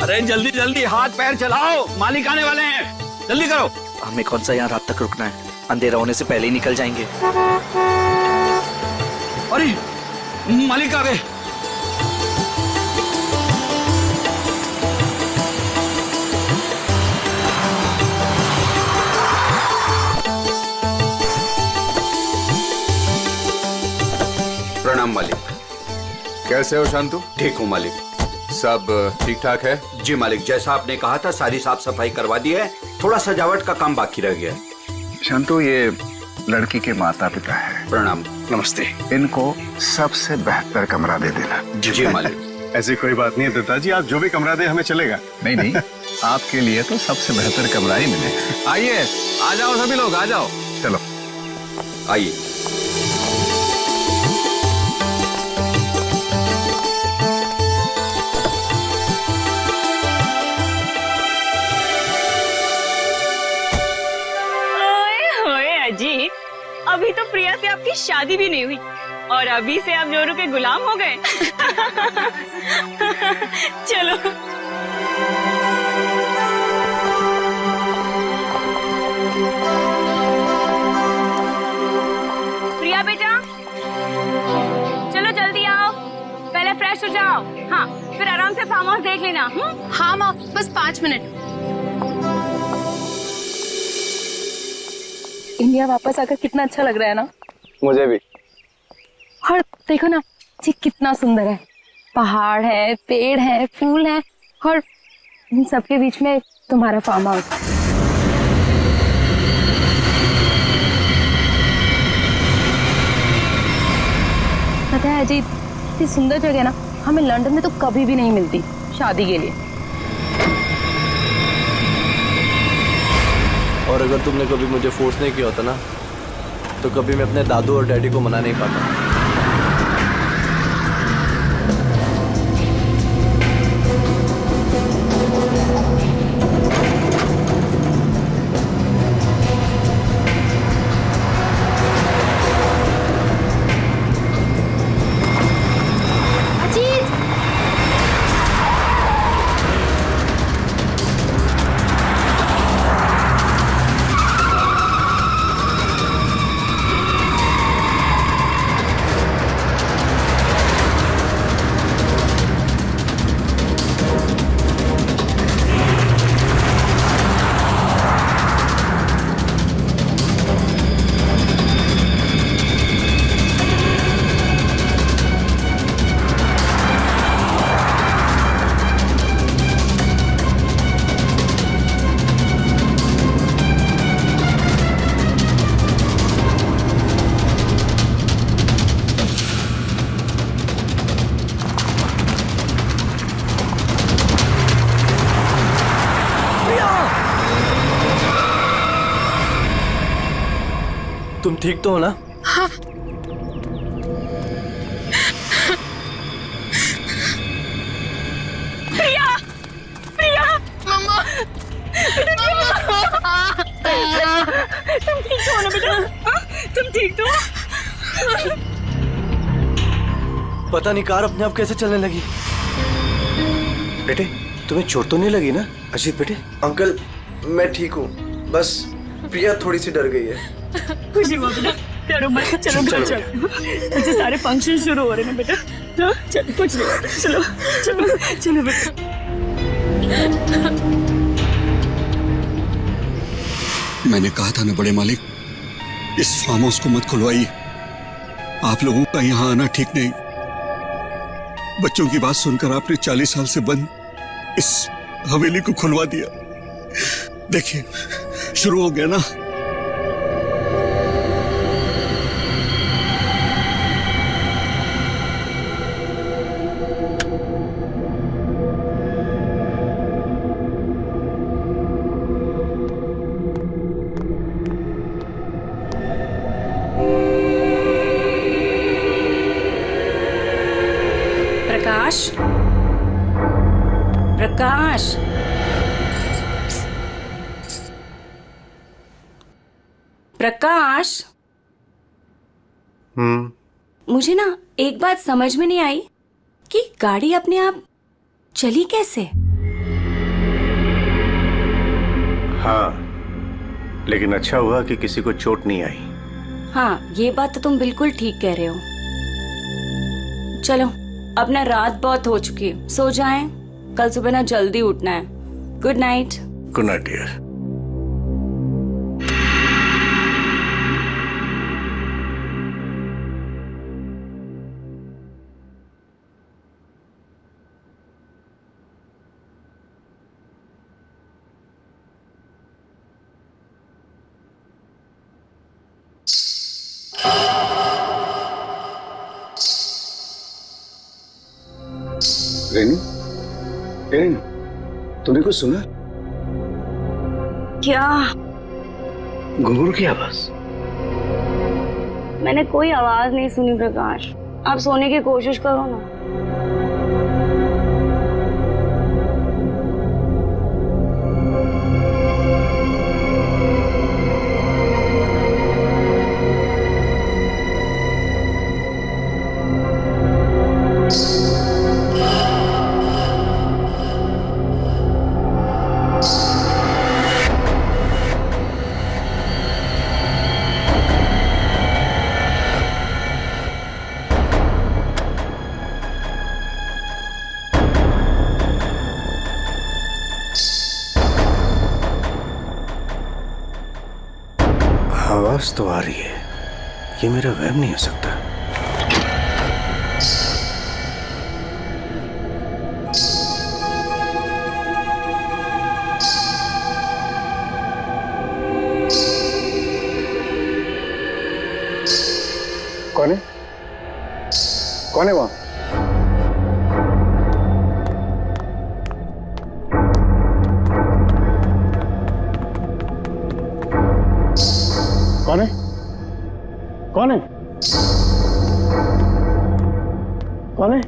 अरे जल्दी जल्दी हाथ पैर चलाओ, मालिक आने वाले हैं, जल्दी करो। हमें कौन सा यहाँ रात तक रुकना है, अंधेरा होने से पहले ही निकल जाएंगे। अरे मालिक आ गए। प्रणाम मालिक। कैसे हो शांतु? ठीक हूँ मालिक। सब ठीक ठाक है? जी मालिक, जैसा आपने कहा था सारी साफ सफाई करवा दी है, थोड़ा सजावट का काम बाकी रह गया है। शांतु, ये लड़की के माता पिता है। प्रणाम। नमस्ते। इनको सबसे बेहतर कमरा दे देना। जी मालिक। ऐसी कोई बात नहीं है दत्ता जी, आप जो भी कमरा दे हमें चलेगा। नहीं नहीं, आपके लिए तो सबसे बेहतर कमरा ही मिलेगा। आइए, आ जाओ सभी लोग, आ जाओ। चलो आइए। जी, अभी तो प्रिया से आपकी शादी भी नहीं हुई और अभी से आप जोरू के गुलाम हो गए। चलो। प्रिया बेटा, चलो जल्दी आओ, पहले फ्रेश हो जाओ। हाँ, फिर आराम से फार्म हाउस देख लेना। हाँ माँ, बस 5 मिनट। इंडिया वापस आकर कितना अच्छा लग रहा है ना। मुझे भी। और देखो ना जी, कितना सुंदर है। पहाड़ है, पेड़ है, फूल है और इन सबके बीच में तुम्हारा फार्म हाउस। पता है अजीत, इतनी सुंदर जगह ना हमें लंदन में तो कभी भी नहीं मिलती शादी के लिए। और अगर तुमने कभी मुझे फोर्स नहीं किया होता ना, तो कभी मैं अपने दादू और डैडी को मना नहीं पाता। तुम ठीक तो हो ना? हाँ। प्रिया, प्रिया, मम्मा, तुम ठीक तो हो ना बेटा? हाँ? तुम ठीक तो हो? पता नहीं कार अपने आप कैसे चलने लगी। बेटे, तुम्हें चोट तो नहीं लगी ना? अजीत बेटे। अंकल, मैं ठीक हूँ, बस प्रिया थोड़ी सी डर गई है। खुशी हुआ बेटा, डरो मत। चलो चलो चलो, मुझे सारे फंक्शन शुरू हो रहे हैं बेटा। हाँ, चलो कुछ नहीं होता। चलो चलो चलो बेटा। मैंने कहा था ना बड़े मालिक, इस फार्म हाउस को मत खुलवाइए। आप लोगों का यहाँ आना ठीक नहीं। बच्चों की बात सुनकर आपने 40 साल से बंद इस हवेली को खुलवा दिया। देखिए, शुरू हो गया ना। प्रकाश, प्रकाश, प्रकाश। मुझे ना एक बात समझ में नहीं आई कि गाड़ी अपने आप चली कैसे। हाँ, लेकिन अच्छा हुआ कि किसी को चोट नहीं आई। हाँ, ये बात तो तुम बिल्कुल ठीक कह रहे हो। चलो, अब ना रात बहुत हो चुकी है, सो जाएं। कल सुबह ना जल्दी उठना है। Good night. Good night dear. Renu, Renu, तूने कुछ सुना? क्या? घुंघरू की आवाज। मैंने कोई आवाज नहीं सुनी प्रकाश। आप सोने की कोशिश करो ना। आवाज तो आ रही है, ये मेरा वहम नहीं हो सकता। कौन है? कौन है वहां? कौन है? कौन है? कौन है?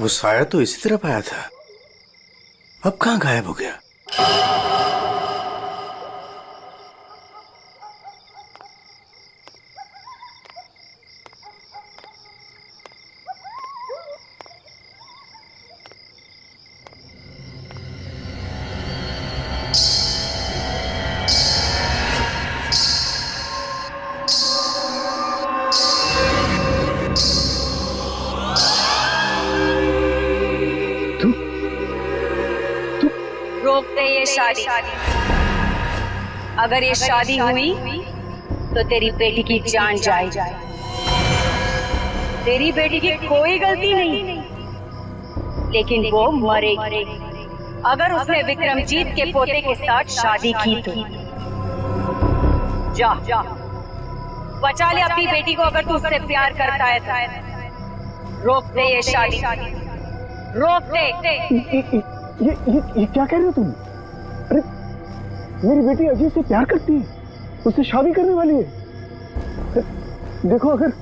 वो साया तो इसी तरफ आया था, अब कहाँ गायब हो गया? रोक दे ये शादी। अगर ये शादी हुई तो तेरी बेटी की जान जाएगी। तेरी बेटी की कोई गलती नहीं, लेकिन वो मरेगी अगर उसने विक्रमजीत के पोते के साथ शादी की तो। जा बचा ले अपनी बेटी को अगर तू उससे प्यार करता है तो। रोक दे ये शादी, रोक दे। ये क्या कह रहे हो तुम? अरे मेरी बेटी अजीत से प्यार करती है, उससे शादी करने वाली है। देखो अगर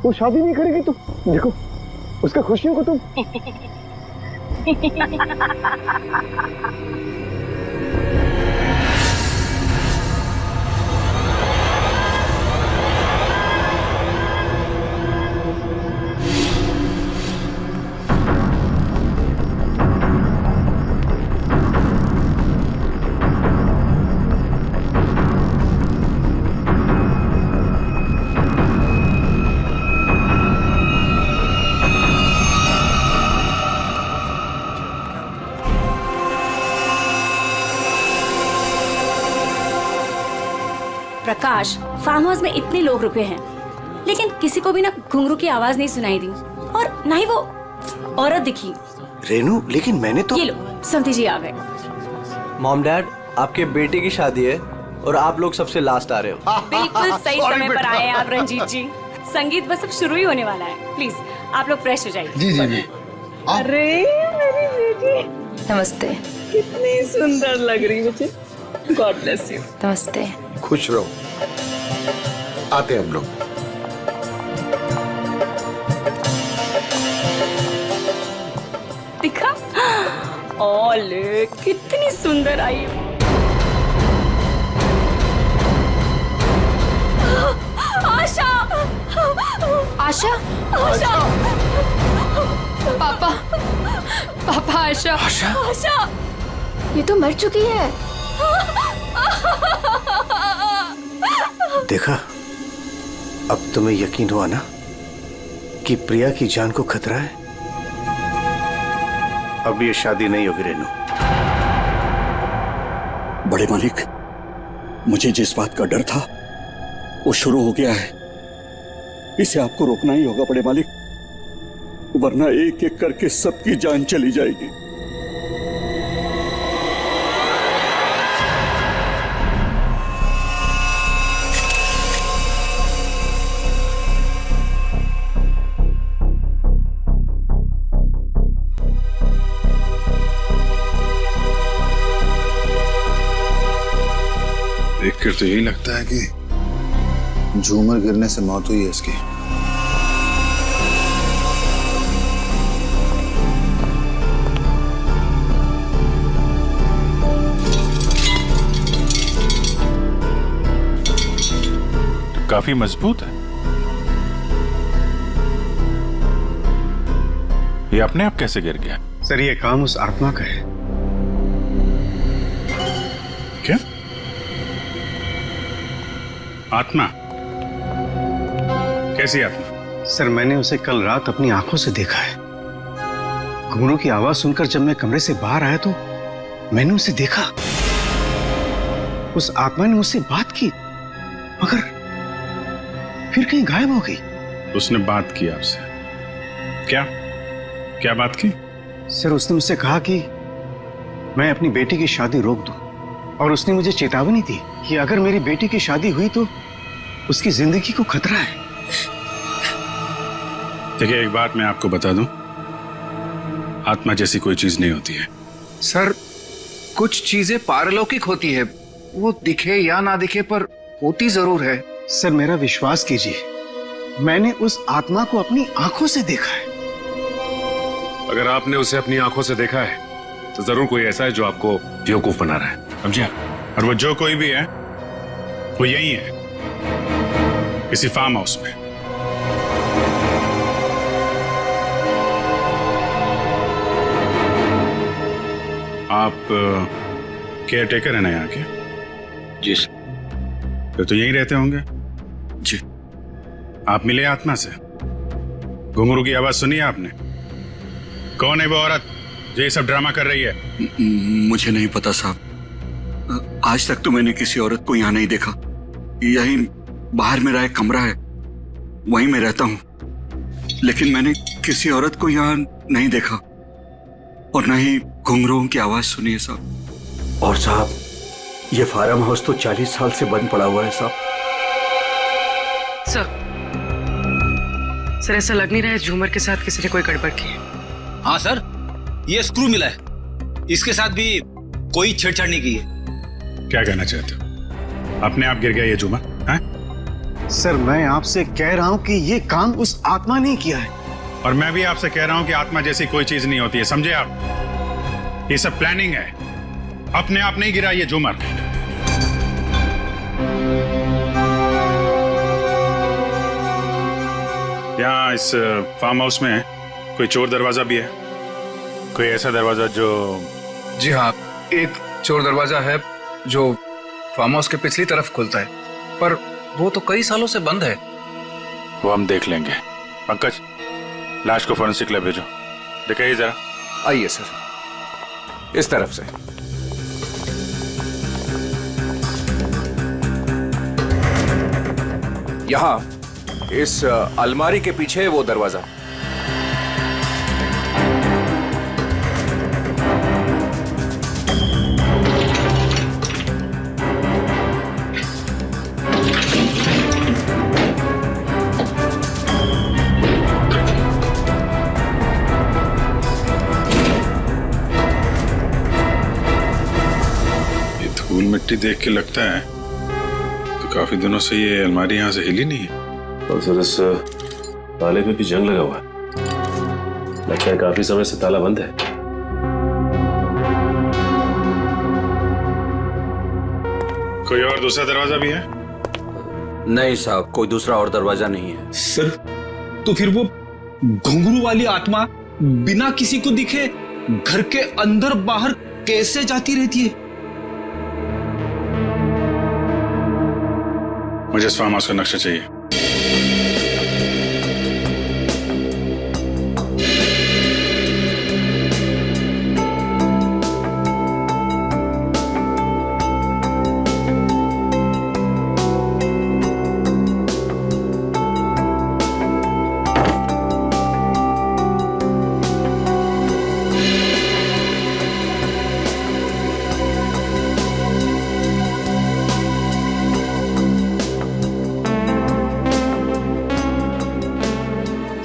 वो शादी नहीं करेगी तो देखो उसका खुशियों को तुम। प्रकाश, फार्म हाउस में इतने लोग रुके हैं, लेकिन किसी को भी ना घुंघरू की आवाज नहीं सुनाई दी और ना ही वो औरत दिखी। रेनू, लेकिन मैंने तो। ये लो, समधी जी आ गए। मॉम डैड, आपके बेटे की शादी है और आप लोग सबसे लास्ट आ रहे हो। बिल्कुल सही समय पर आए हैं आप रंजीत जी। संगीत बस अब शुरू ही होने वाला है। प्लीज आप लोग फ्रेश हो जाइए। जी जी जी। अरे मेरी बेटी। नमस्ते। कितनी सुंदर लग रही मुझे। God bless you. नमस्ते। खुश रहो। आते हैं हम लोग। दिखा? ओले कितनी सुंदर आई हो। आशा, आशा, आशा, पापा, पापा, आशा, आशा, ये तो मर चुकी है। देखा, अब तुम्हें यकीन हुआ ना कि प्रिया की जान को खतरा है। अब ये शादी नहीं होगी रेनू। बड़े मालिक, मुझे जिस बात का डर था वो शुरू हो गया है। इसे आपको रोकना ही होगा बड़े मालिक, वरना एक एक करके सबकी जान चली जाएगी। देखकर तो यही लगता है कि झूमर गिरने से मौत हुई है इसकी। काफी मजबूत है। ये अपने आप कैसे गिर गया? सर, ये काम उस आत्मा का है। क्या? आत्मा? कैसी आत्मा? सर, मैंने उसे कल रात अपनी आंखों से देखा है। घुंघरू की आवाज सुनकर जब मैं कमरे से बाहर आया तो मैंने उसे देखा। उस आत्मा ने मुझसे बात की, मगर फिर कहीं गायब हो गई। उसने बात की आपसे? क्या क्या बात की? सर, उसने मुझसे कहा कि मैं अपनी बेटी की शादी रोक दूं, और उसने मुझे चेतावनी दी कि अगर मेरी बेटी की शादी हुई तो उसकी जिंदगी को खतरा है। देखिए, एक बात मैं आपको बता दूं, आत्मा जैसी कोई चीज नहीं होती है। सर, कुछ चीजें पारलौकिक होती है, वो दिखे या ना दिखे पर होती जरूर है। सर, मेरा विश्वास कीजिए, मैंने उस आत्मा को अपनी आंखों से देखा है। अगर आपने उसे अपनी आंखों से देखा है तो जरूर कोई ऐसा है जो आपको बेवकूफ बना रहा है, समझे? और वो जो कोई भी है वो यही है, किसी फार्म हाउस में। आप केयर टेकर है ना यहाँ के? जी फिर तो यहीं रहते होंगे। जी। आप मिले आत्मा से? घुंघरू की आवाज सुनी आपने? कौन है वो औरत जो ये सब ड्रामा कर रही है? मुझे नहीं पता साहब, आज तक तो मैंने किसी औरत को यहाँ नहीं देखा। यही बाहर मेरा एक कमरा है, वहीं मैं रहता हूँ, लेकिन मैंने किसी औरत को यहाँ नहीं देखा और न ही घुंघरूओं की आवाज सुनी है साहब। और साहब, ये फार्म हाउस तो 40 साल से बंद पड़ा हुआ है साहब। सर, ऐसा लग नहीं रहा है झूमर के साथ किसी ने कोई गड़बड़ की है। हाँ सर, ये स्क्रू मिला है, इसके साथ भी कोई छेड़छाड़ नहीं की है। क्या कहना चाहते हो? अपने आप गिर गया ये झूमर? सर, मैं आपसे कह रहा हूं कि ये काम उस आत्मा ने किया है। और मैं भी आपसे कह रहा हूं कि आत्मा जैसी कोई चीज नहीं होती है, समझे आप? ये सब प्लानिंग है, अपने आप नहीं गिरा ये झूमर। यहाँ इस फार्म हाउस में कोई चोर दरवाजा भी है? कोई ऐसा दरवाजा जो... जी हाँ, एक चोर दरवाजा है जो फार्म हाउस के पिछली तरफ खुलता है, पर वो तो कई सालों से बंद है। वो हम देख लेंगे। पंकज, लाश को फॉरेंसिक लैब भेजो, दिखाइए जरा। आइए सर, इस तरफ से। यहाँ इस अलमारी के पीछे वो दरवाजा। धूल मिट्टी देख के लगता है तो काफी दिनों से ये अलमारी यहाँ से हिली नहीं है। और सर इस ताले पे भी जंग लगा हुआ है, लगता है काफी समय से ताला बंद है। कोई और दूसरा दरवाजा भी है? नहीं साहब, कोई दूसरा और दरवाजा नहीं है। सर तो फिर वो घुंघरू वाली आत्मा बिना किसी को दिखे घर के अंदर बाहर कैसे जाती रहती है? मुझे इस फार्म हाउस का नक्शा चाहिए।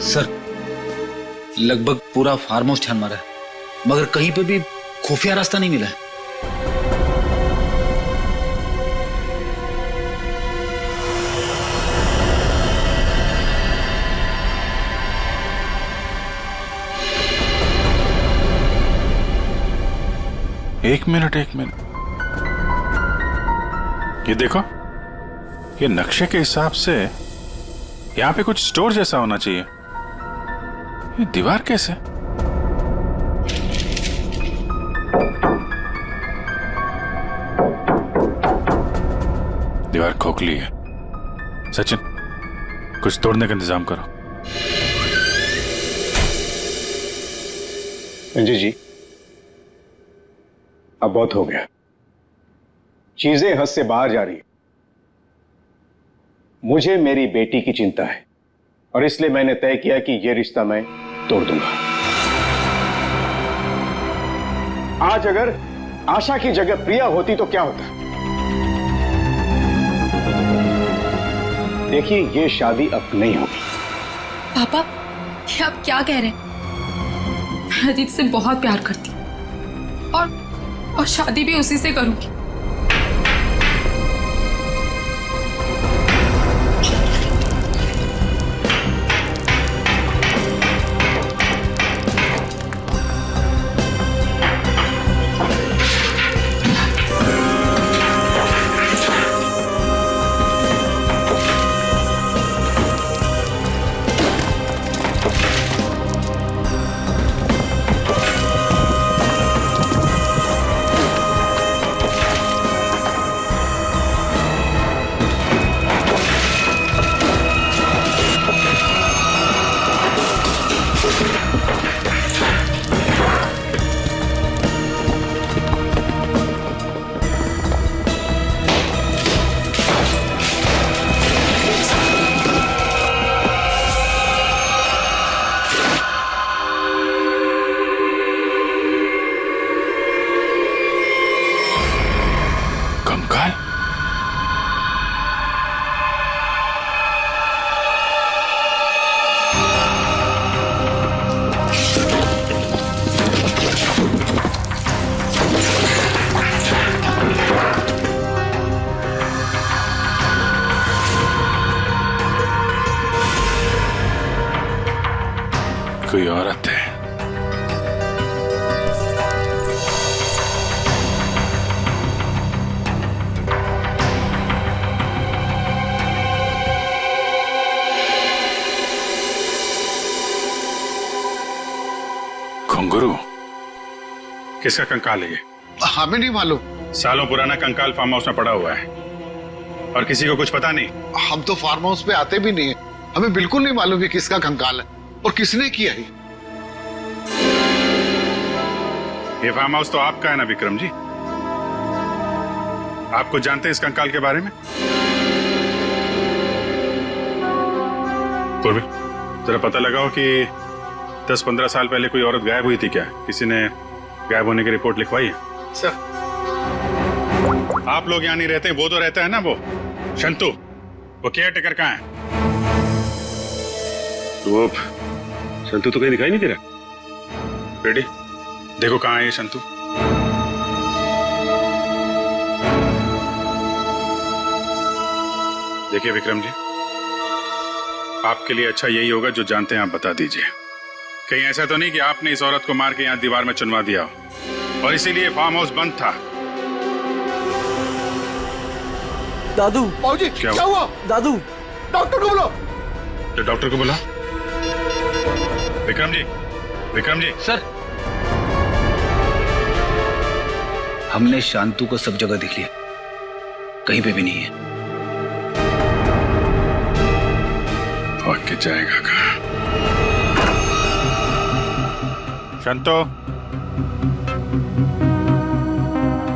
सर लगभग पूरा फार्म हाउस छान मारा है, मगर कहीं पे भी खुफिया रास्ता नहीं मिला है। एक मिनट। ये देखो, ये नक्शे के हिसाब से यहाँ पे कुछ स्टोर जैसा होना चाहिए। ये दीवार कैसे? दीवार खोखली है। सचिन, कुछ तोड़ने का इंतजाम करो। संजय जी, अब बहुत हो गया, चीजें हद से बाहर जा रही है। मुझे मेरी बेटी की चिंता है और इसलिए मैंने तय किया कि यह रिश्ता मैं तोड़ दूंगा। आज अगर आशा की जगह प्रिया होती तो क्या होता? देखिए, यह शादी अब नहीं होगी। पापा, ये आप क्या कह रहे हैं? मैं अजीत से बहुत प्यार करती हूँ और शादी भी उसी से करूंगी। कोई औरत है। घुंघरू? किसका कंकाल है ये? हमें नहीं मालूम। सालों पुराना कंकाल फार्म हाउस में पड़ा हुआ है और किसी को कुछ पता नहीं। हम तो फार्म हाउस पे आते भी नहीं है, हमें बिल्कुल नहीं मालूम कि किसका कंकाल है और किसने किया है। ये फार्म हाउस तो आपका है ना विक्रम जी? आप कुछ जानते हैं इस कंकाल के बारे में? पूर्वी, जरा पता लगाओ कि 10-15 साल पहले कोई औरत गायब हुई थी क्या? किसी ने गायब होने की रिपोर्ट लिखवाई है? सर, आप लोग यहाँ नहीं रहते, वो तो रहता है ना, वो शंतु, वो केयर टेकर कहाँ है? वो शंतु तो कहीं दिखाई नहीं दे रहा। बेटी देखो कहाँ है ये शंतु। देखिए विक्रम जी, आपके लिए अच्छा यही होगा जो जानते हैं आप बता दीजिए। कहीं ऐसा तो नहीं कि आपने इस औरत को मार के यहाँ दीवार में चुनवा दिया हो और इसीलिए फार्म हाउस बंद था। दादू। बाबूजी क्या हुआ? दादू, डॉक्टर को बुलाओ। तो डॉक्टर को बुला। विक्रम जी, विक्रम जी। सर, हमने शांतु को सब जगह देख लिया, कहीं पे भी नहीं है। भाग के जाएगा कहाँ? शांतो,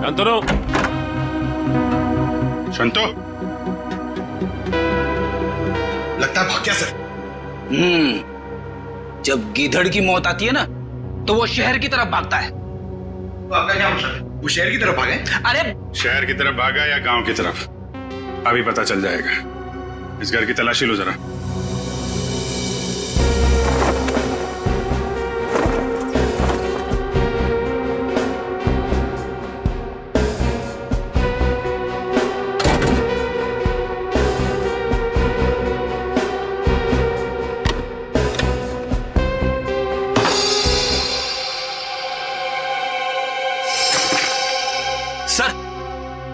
शांतनु, शांतो। लगता है भाग गया सर। जब गीधड़ की मौत आती है ना तो वो शहर की तरफ भागता है। तो आपका क्या मतलब है? वो शहर की तरफ भागे? अरे शहर की तरफ भागा या गांव की तरफ, अभी पता चल जाएगा। इस घर की तलाशी लो जरा। सर,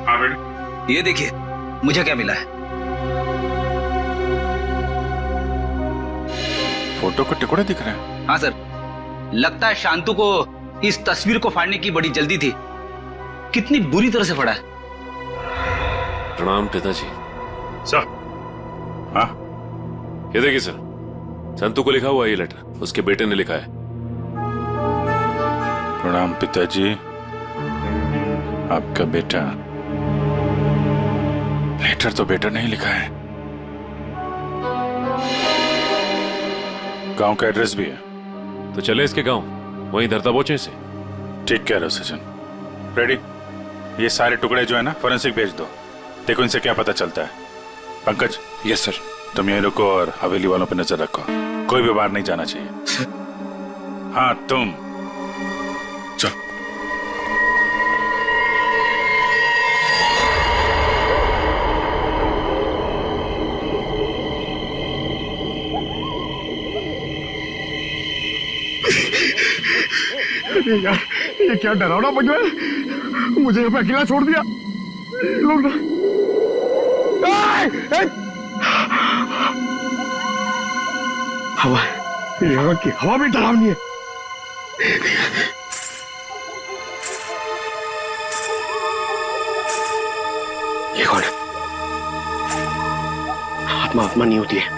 हाँ बेटे, ये देखिए मुझे क्या मिला है। फोटो के टुकड़े दिख रहे हैं। हाँ सर, लगता है शांतु को इस तस्वीर को फाड़ने की बड़ी जल्दी थी। कितनी बुरी तरह से फाड़ा है। प्रणाम पिताजी। सर, हाँ ये देखिए सर, संतु को लिखा हुआ ये लेटर उसके बेटे ने लिखा है। प्रणाम पिताजी, आपका बेटा। लेटर तो बेटा नहीं लिखा है, गांव का एड्रेस भी है। तो चले इसके गांव, वहीं धरता बोचे इसे। ठीक कह रहे हो सचिन। रेडी, ये सारे टुकड़े जो है ना फोरेंसिक भेज दो, देखो इनसे क्या पता चलता है। पंकज। Yes sir. तुम यहीं रुको और हवेली वालों पर नजर रखो, कोई भी बाहर नहीं जाना चाहिए। हाँ तुम चलो। यार ये क्या डरावना बन रहा है। मुझे यहाँ पे अकेला छोड़ दिया। लोग ना हवा, यहाँ की हवा भी डरावनी है। ये कौन है? आत्मा आत्मा नहीं होती है।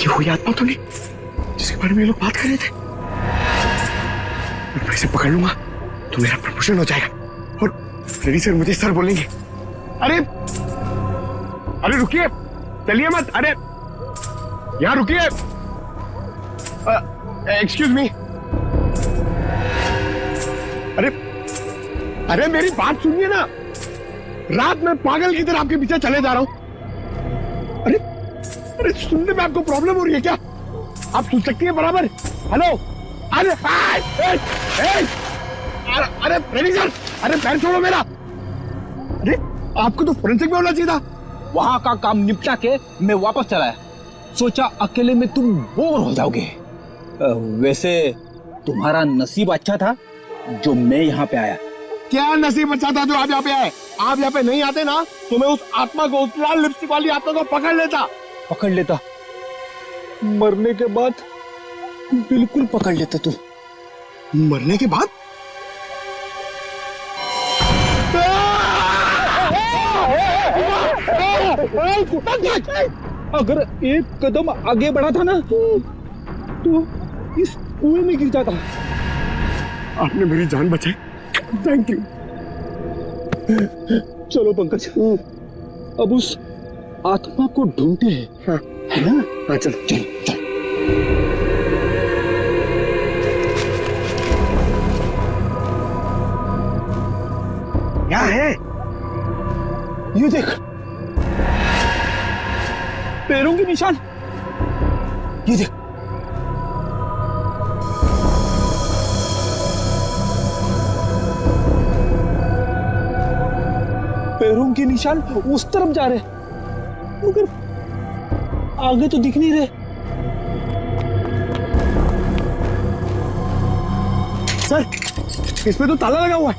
ये वही आत्मा तो नहीं जिसके बारे में ये लोग बात कर रहे थे? मैं इसे पकड़ लूंगा तो मेरा प्रमोशन हो जाएगा और फ्रेडी सर मुझे सर बोलेंगे। अरे अरे रुकिए, चलिए मत। अरे यहाँ रुकिए। Excuse me. अरे अरे मेरी बात सुनिए ना। रात में पागल की तरह आपके पीछे चले जा रहा हूं। अरे अरे सुनने में आपको प्रॉब्लम हो रही है क्या? आप सुन सकती हैं बराबर? हेलो। अरे अरे फ्रेडी सर, अरे पैर छोड़ो मेरा। अरे आपको तो फोरेंसिक में होना चाहिए था। वहां का काम निपटा के मैं वापस चला आया। सोचा अकेले में तुम बोर हो जाओगे। वैसे तुम्हारा नसीब अच्छा था जो मैं यहाँ पे आया। क्या नसीब अच्छा था जो आप यहाँ पे आए? आप यहाँ पे नहीं आते ना तो मैं उस आत्मा को, उस लाल लिपस्टिक वाली आत्मा को पकड़ लेता। मरने के बाद बिल्कुल पकड़ लेता तू। मरने के बाद? अगर एक कदम आगे बढ़ा था ना तो इस कुएं में गिर जाता। आपने मेरी जान बचाई, थैंक यू। चलो पंकज, अब उस आत्मा को ढूंढते हैं। हाँ है ना? हाँ चलो चलो चलो। क्या है ये देख, पैरों के निशान। ये देख, पैरों के निशान उस तरफ जा रहे हैं, मगर आगे तो दिख नहीं रहे। सर, इसमें तो ताला लगा हुआ है,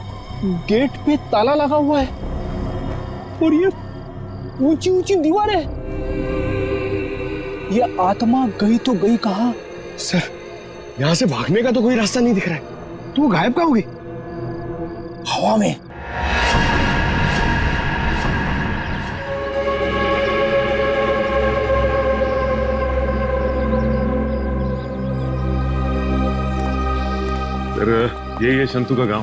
गेट पे ताला लगा हुआ है और ये ऊंची ऊंची दीवार है। ये आत्मा गई तो गई कहां? सर, यहाँ से भागने का तो कोई रास्ता नहीं दिख रहा है, तो वो गायब कहाँ होगी? हवा में। फिर यही है शंतु का गांव।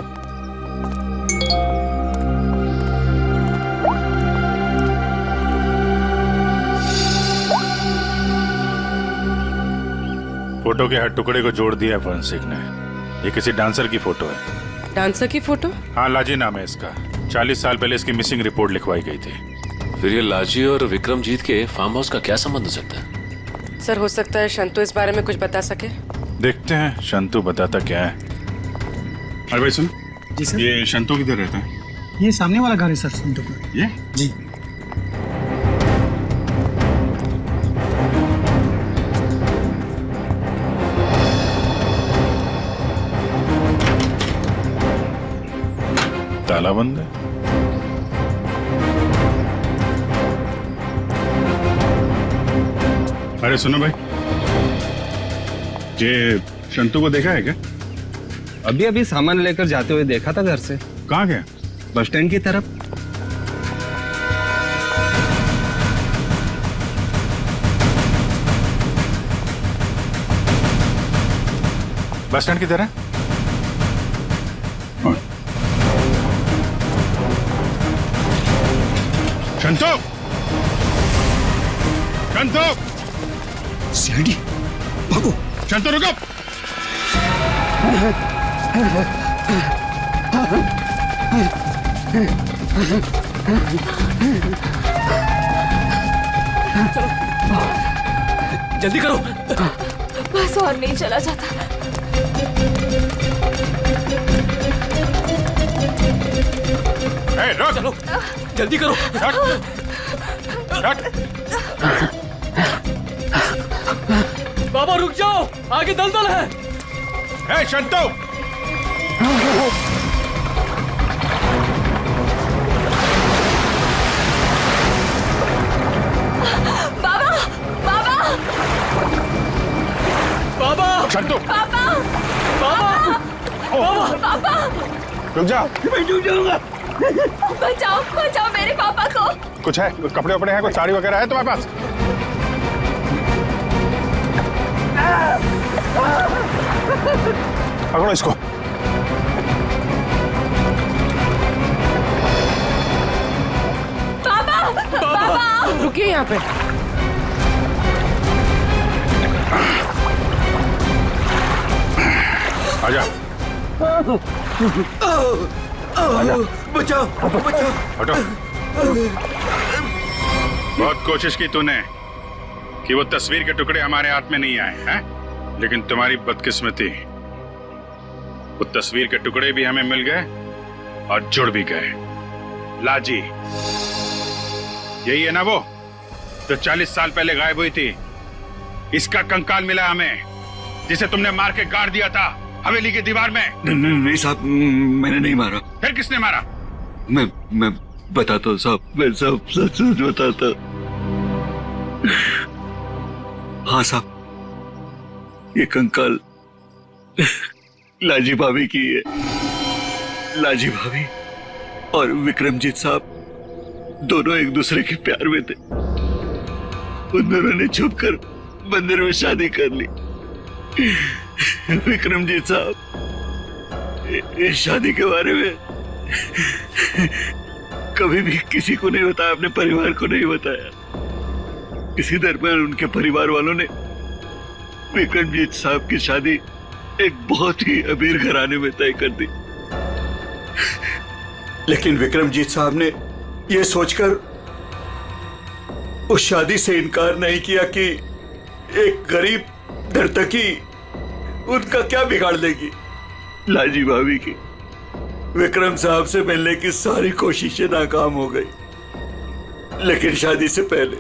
फोटो के हर टुकड़े को जोड़ दिया फॉरेंसिक ने। ये किसी डांसर की फोटो है। डांसर की फोटो? हाँ, लाजी नाम है इसका। 40 साल पहले इसकी मिसिंग रिपोर्ट लिखवाई गई थी। फिर ये लाजी और विक्रमजीत के फार्म हाउस का क्या संबंध हो सकता है? सर, हो सकता है शंतु इस बारे में कुछ बता सके। देखते हैं शंतु बताता क्या है। अरे भाई सुन। जी सर। ये शंतु किधर रहता है? ये सामने वाला घर है सर, संतु का। ये? जी। ताला बंद है। अरे सुनो भाई, ये शंतु को देखा है क्या? अभी अभी सामान लेकर जाते हुए देखा था घर से। कहाँ गया? बस स्टैंड की तरफ। बस स्टैंड की तरह। शंतु! शंतु! सीआईडी, भागो! शंतु रुको! जल्दी करो। बस और नहीं चला जाता। ए, रुक! चलो, जल्दी करो। बाबा रुक जाओ, आगे दलदल है। ए, शंतु! बाबा, बाबा, बाबा! शंतु! बाबा, बाबा! बाबा, रुक जा! मैं डूब जाऊंगा। बचाओ, बचाओ मेरे पापा को। कुछ है? कपड़े वपड़े हैं? कुछ साड़ी वगैरह है तुम्हारे पास? पकड़ो इसको। पापा, पापा, रुकिए यहाँ पे। आजा। बचाओ, बचाओ। हटो। बहुत कोशिश की तूने कि वो तस्वीर के टुकड़े हमारे हाथ में नहीं आए हैं, लेकिन तुम्हारी बदकिस्मती, वो तस्वीर के टुकड़े भी हमें मिल गए और जुड़ भी गए। लाजी, यही है ना वो जो 40 साल पहले गायब हुई थी? इसका कंकाल मिला हमें, जिसे तुमने मार के गाड़ दिया था हवेली की दीवार में। नहीं साहब, मैंने नहीं मारा। फिर किसने मारा? मैं बताता हूँ साहब, मैं सब सच बताता। हाँ साहब, ये कंकाल लाजी भाभी की है। लाजी भाभी और विक्रमजीत साहब दोनों एक दूसरे के प्यार में थे। उन दोनों ने छुपकर मंदिर में शादी कर ली। विक्रमजीत साहब इस शादी के बारे में कभी भी किसी को नहीं बताया, अपने परिवार को नहीं बताया। इसी दरमियान उनके परिवार वालों ने विक्रमजीत साहब की शादी एक बहुत ही अमीर घराने में तय कर दी। लेकिन विक्रमजीत साहब ने यह सोचकर उस शादी से इनकार नहीं किया कि एक गरीब नर्तकी उनका क्या बिगाड़ लेगी? लाजी भाभी की विक्रम साहब से मिलने की सारी कोशिशें नाकाम हो गई, लेकिन शादी से पहले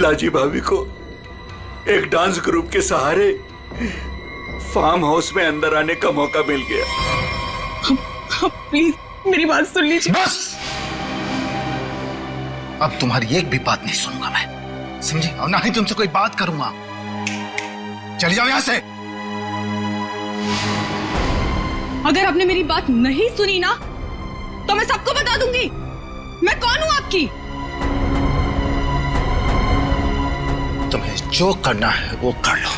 लाजी भाभी को एक डांस ग्रुप के सहारे फार्म हाउस में अंदर आने का मौका मिल गया। प्लीज मेरी बात सुन लीजिए। बस, अब तुम्हारी एक भी बात नहीं सुनूंगा मैं, समझी? और ना ही तुमसे कोई बात करूंगा। चली जाओ यहां से। अगर आपने मेरी बात नहीं सुनी ना तो मैं सबको बता दूंगी मैं कौन हूं आपकी। तुम्हें जो करना है वो कर लो,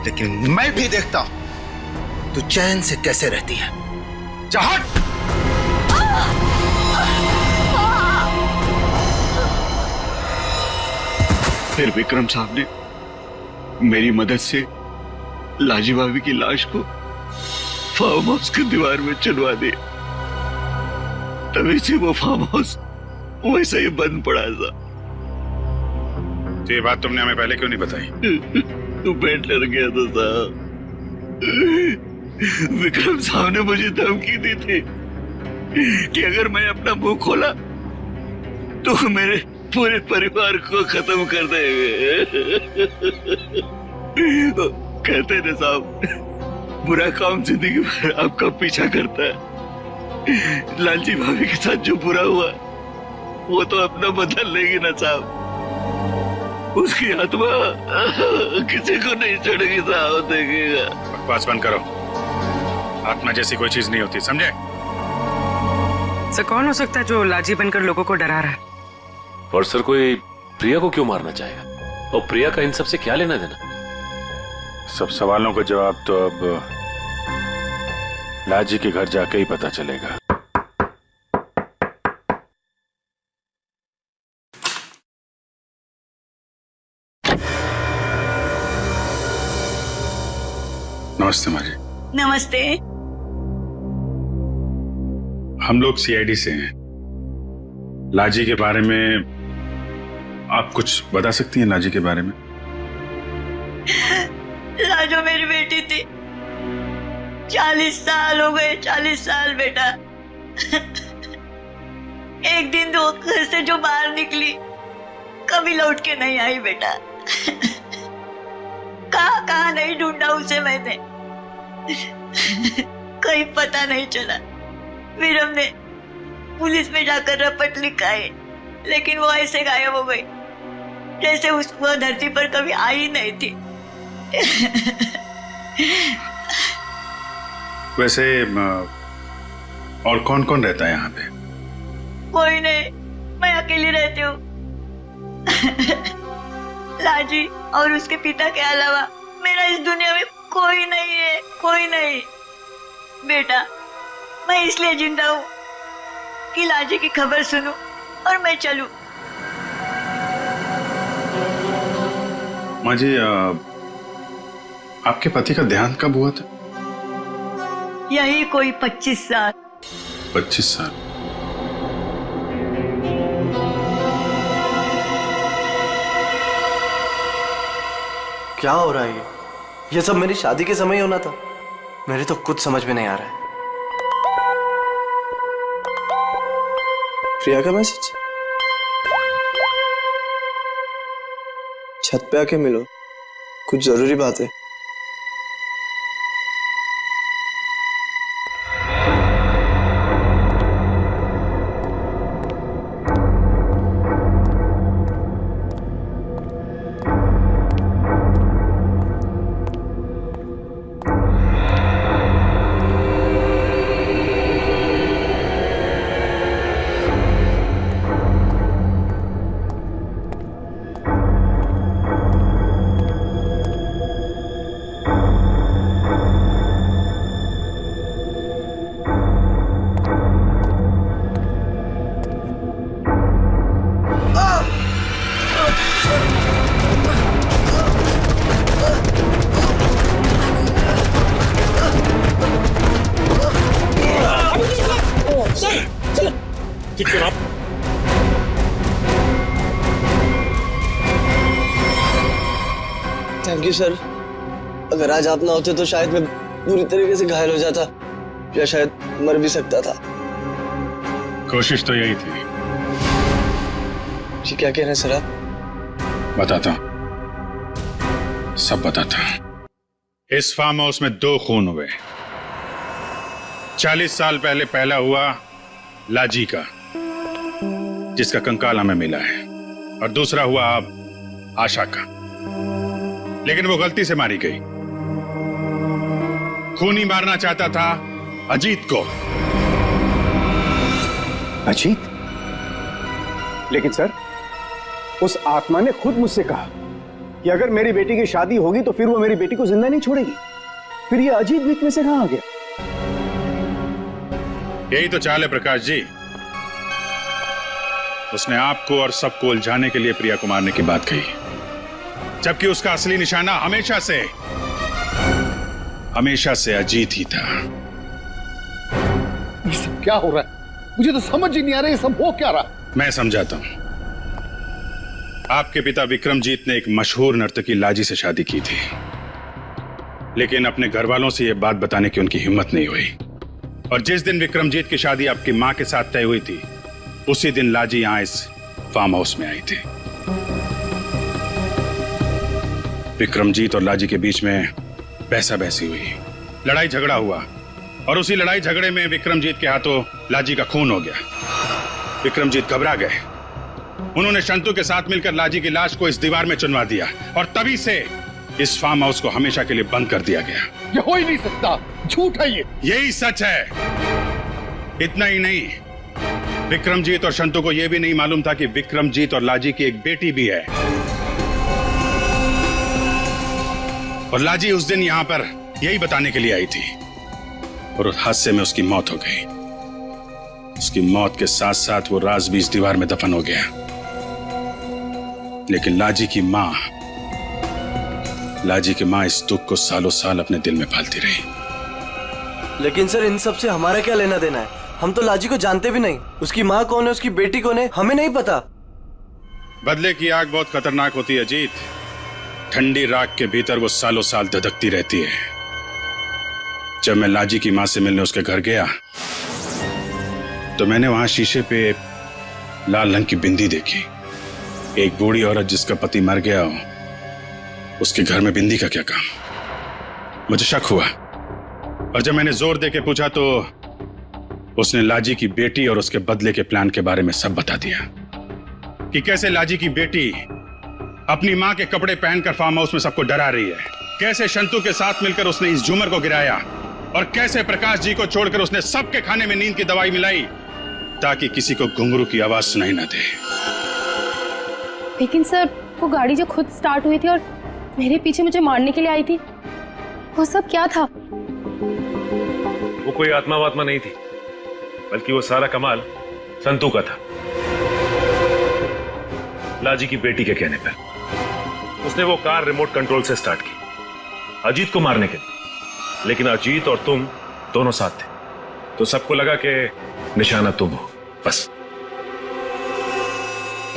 लेकिन मैं भी देखता हूं तू चैन से कैसे रहती है। जा हट। फिर विक्रम साहब ने मेरी मदद से लाजी भाभी की लाश को फार्म हाउस की दीवार में चुनवा दिया। तभी से वो फार्म हाउस वैसे ही बंद पड़ा था। तो ये बात तुमने हमें पहले क्यों नहीं बताई? तो मैं डर गया था साहब। विक्रम साहब ने मुझे धमकी दी थी कि अगर मैं अपना मुंह खोला तो मेरे पूरे परिवार को खत्म कर देंगे। कहते थे साहब, बुरा काम जिंदगी भर आपका पीछा करता है। लालजी भाभी के साथ जो बुरा हुआ वो तो अपना बदल लेगी ना साहब। उसकी आत्मा किसी को नहीं छोड़ेगी साहब, देखिएगा। बकवास बंद करो, आत्मा जैसी कोई चीज नहीं होती, समझे? सर कौन हो सकता है जो लाजी बनकर लोगों को डरा रहा है? और सर कोई प्रिया को क्यों मारना चाहेगा? और प्रिया का इन सब से क्या लेना देना? सब सवालों का जवाब तो अब लाजी के घर जाके ही पता चलेगा। नमस्ते माँ जी। नमस्ते। हम लोग सीआईडी से हैं। लाजी के बारे में आप कुछ बता सकती हैं? लाजी के बारे में? लाजो मेरी बेटी थी। 40 साल हो गए, 40 साल बेटा। एक दिन तो घर से जो बाहर निकली कभी लौट के नहीं आई बेटा। कहाँ नहीं ढूंढा उसे मैंने, कहीं पता नहीं चला। फिर हमने पुलिस में जाकर रपट लिखा है, लेकिन वो ऐसे गायब हो गई जैसे वह धरती पर कभी आई नहीं थी। वैसे और कौन कौन रहता है यहाँ पे? कोई नहीं, मैं अकेली रहती हूँ। लाजी और उसके पिता के अलावा मेरा इस दुनिया में कोई नहीं है, कोई नहीं। बेटा, मैं इसलिए जिंदा हूँ कि लाजी की खबर सुनूं और मैं चलूं। माँ जी, आपके पति का देहांत कब हुआ था? यही कोई 25 साल। 25 साल? क्या हो रहा है ये सब मेरी शादी के समय ही होना था। मेरे तो कुछ समझ में नहीं आ रहा है। प्रिया का मैसेज? छत पे आके मिलो, कुछ जरूरी बात है। Thank you sir. अगर आज आप ना होते तो शायद मैं पूरी तरीके से घायल हो जाता या शायद मर भी सकता था। कोशिश तो यही थी। जी क्या कह रहे हैं सर आप? बताता हूं, सब बताता हूं। इस फार्म हाउस में 2 खून हुए। 40 साल पहले पहला हुआ लाजी का, जिसका कंकाल हमें मिला है, और दूसरा हुआ अब आशा का, लेकिन वो गलती से मारी गई। खूनी मारना चाहता था अजीत को। अजीत? लेकिन सर, उस आत्मा ने खुद मुझसे कहा कि अगर मेरी बेटी की शादी होगी तो फिर वो मेरी बेटी को जिंदा नहीं छोड़ेगी। फिर ये अजीत बीच में से कहां आ गया? यही तो चाल है प्रकाश जी। उसने आपको और सबको उलझाने के लिए प्रिया को मारने की बात कही, जबकि उसका असली निशाना हमेशा से अजीत ही था। ये सब क्या हो रहा है? मुझे तो समझ ही नहीं आ रहा, ये सब हो क्या रहा? मैं समझाता हूं। आपके पिता विक्रमजीत ने एक मशहूर नर्तकी लाजी से शादी की थी, लेकिन अपने घर वालों से यह बात बताने की उनकी हिम्मत नहीं हुई। और जिस दिन विक्रमजीत की शादी आपकी मां के साथ तय हुई थी, उसी दिन लाजी यहां इस फार्म हाउस में आई थी। विक्रमजीत और लाजी के बीच में बहसा बहसी हुई, लड़ाई झगड़ा हुआ, और उसी लड़ाई झगड़े में विक्रमजीत के हाथों लाजी का खून हो गया। विक्रमजीत घबरा गए। उन्होंने शंतु के साथ मिलकर लाजी की लाश को इस दीवार में चुनवा दिया, और तभी से इस फार्म हाउस को हमेशा के लिए बंद कर दिया गया। ये हो ही नहीं सकता, झूठ है ये। यही सच है। इतना ही नहीं, विक्रमजीत और शंतु को यह भी नहीं मालूम था कि विक्रमजीत और लाजी की एक बेटी भी है, और लाजी उस दिन यहां पर यही बताने के लिए आई थी, और उस हादसे में उसकी मौत हो गई। उसकी मौत के साथ साथ वो राज भी इस दीवार में दफन हो गया। लेकिन लाजी की मां इस दुख को सालों साल अपने दिल में पालती रही। लेकिन सर, इन सब से हमारा क्या लेना देना है? हम तो लाजी को जानते भी नहीं। उसकी माँ कौन है, उसकी बेटी कौन है, हमें नहीं पता। बदले की आग बहुत खतरनाक होती है अजीत। ठंडी राख के भीतर वो सालों साल धधकती रहती है। जब मैं लाजी की मां से मिलने उसके घर गया तो मैंने वहां शीशे पे लाल रंग की बिंदी देखी। एक बूढ़ी औरत जिसका पति मर गया हो, उसके घर में बिंदी का क्या काम? मुझे शक हुआ, और जब मैंने जोर देके पूछा तो उसने लाजी की बेटी और उसके बदले के प्लान के बारे में सब बता दिया, कि कैसे लाजी की बेटी अपनी मां के कपड़े पहनकर फार्म हाउस में सबको डरा रही है, कैसे शंतु के साथ मिलकर उसने इस झूमर को गिराया, और कैसे प्रकाश जी को छोड़कर उसने सबके खाने में नींद की दवाई मिलाई ताकि किसी को घुंघरू की आवाज सुनाई ना दे। लेकिन सर, वो गाड़ी जो खुद स्टार्ट हुई थी और मेरे पीछे मुझे मारने के लिए आई थी, वो सब क्या था? वो कोई आत्मा वात्मा नहीं थी, बल्कि वो सारा कमाल संतू का था। लाजी की बेटी के कहने पर उसने वो कार रिमोट कंट्रोल से स्टार्ट की अजीत को मारने के लिए, लेकिन अजीत और तुम दोनों साथ थे, तो सबको लगा कि निशाना तुम हो। बस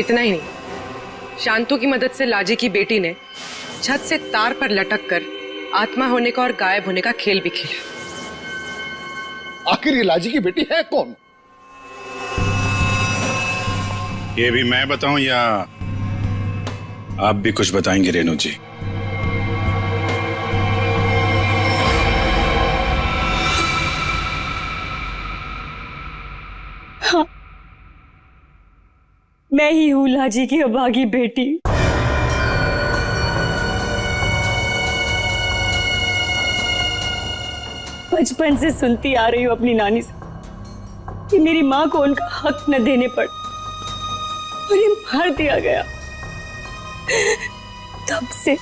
इतना ही नहीं, शांतु की मदद से लाजी की बेटी ने छत से तार पर लटक कर आत्मा होने का और गायब होने का खेल भी खेला। आखिर ये लाजी की बेटी है कौन? ये भी मैं बताऊं या आप भी कुछ बताएंगे रेणु जी? हाँ, मैं ही हूं लाजी की अभागी बेटी। बचपन से सुनती आ रही हूं अपनी नानी से कि मेरी मां को उनका हक न देने पर उन्हें मार दिया गया। तब से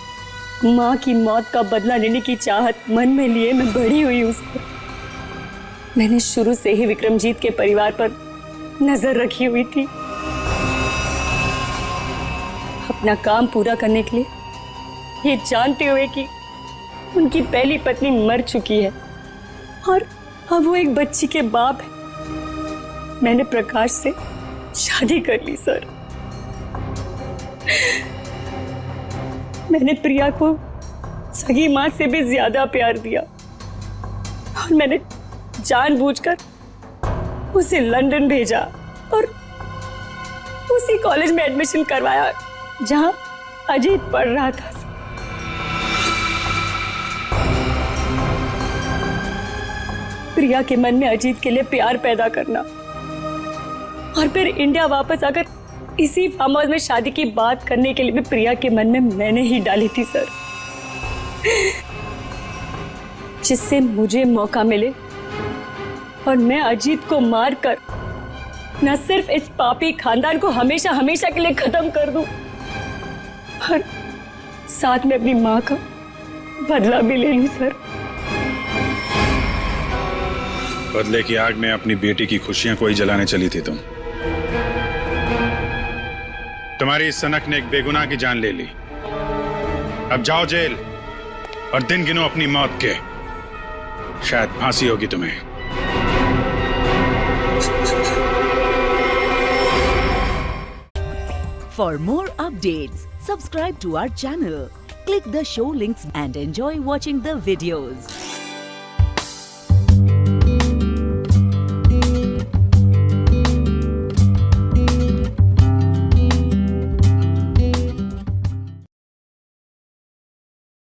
मां की मौत का बदला लेने की चाहत मन में लिए मैं बड़ी हुई उसको। मैंने शुरू से ही विक्रमजीत के परिवार पर नजर रखी हुई थी। अपना काम पूरा करने के लिए, ये जानते हुए कि उनकी पहली पत्नी मर चुकी है और अब वो एक बच्ची के बाप है, मैंने प्रकाश से शादी कर ली सर। मैंने प्रिया को सगी माँ से भी ज्यादा प्यार दिया और मैंने जानबूझकर उसे लंदन भेजा और उसी कॉलेज में एडमिशन करवाया जहां अजीत पढ़ रहा था। प्रिया के मन में अजीत के लिए प्यार पैदा करना और फिर इंडिया वापस आकर इसी फार्म हाउस में शादी की बात करने के लिए भी प्रिया के मन में मैंने ही डाली थी सर, जिससे मुझे मौका मिले और मैं अजीत को मारकर न सिर्फ इस पापी खानदान को हमेशा हमेशा के लिए खत्म कर दूं, और साथ में अपनी माँ का बदला भी ले लूं सर। बदले की आग में अपनी बेटी की खुशियां कोई जलाने चली थी तुम। तुम्हारी इस सनक ने एक बेगुनाह की जान ले ली। अब जाओ जेल और दिन गिनो अपनी मौत के, शायद फांसी होगी तुम्हें। For more updates, subscribe to our channel, click the show links and enjoy watching the videos.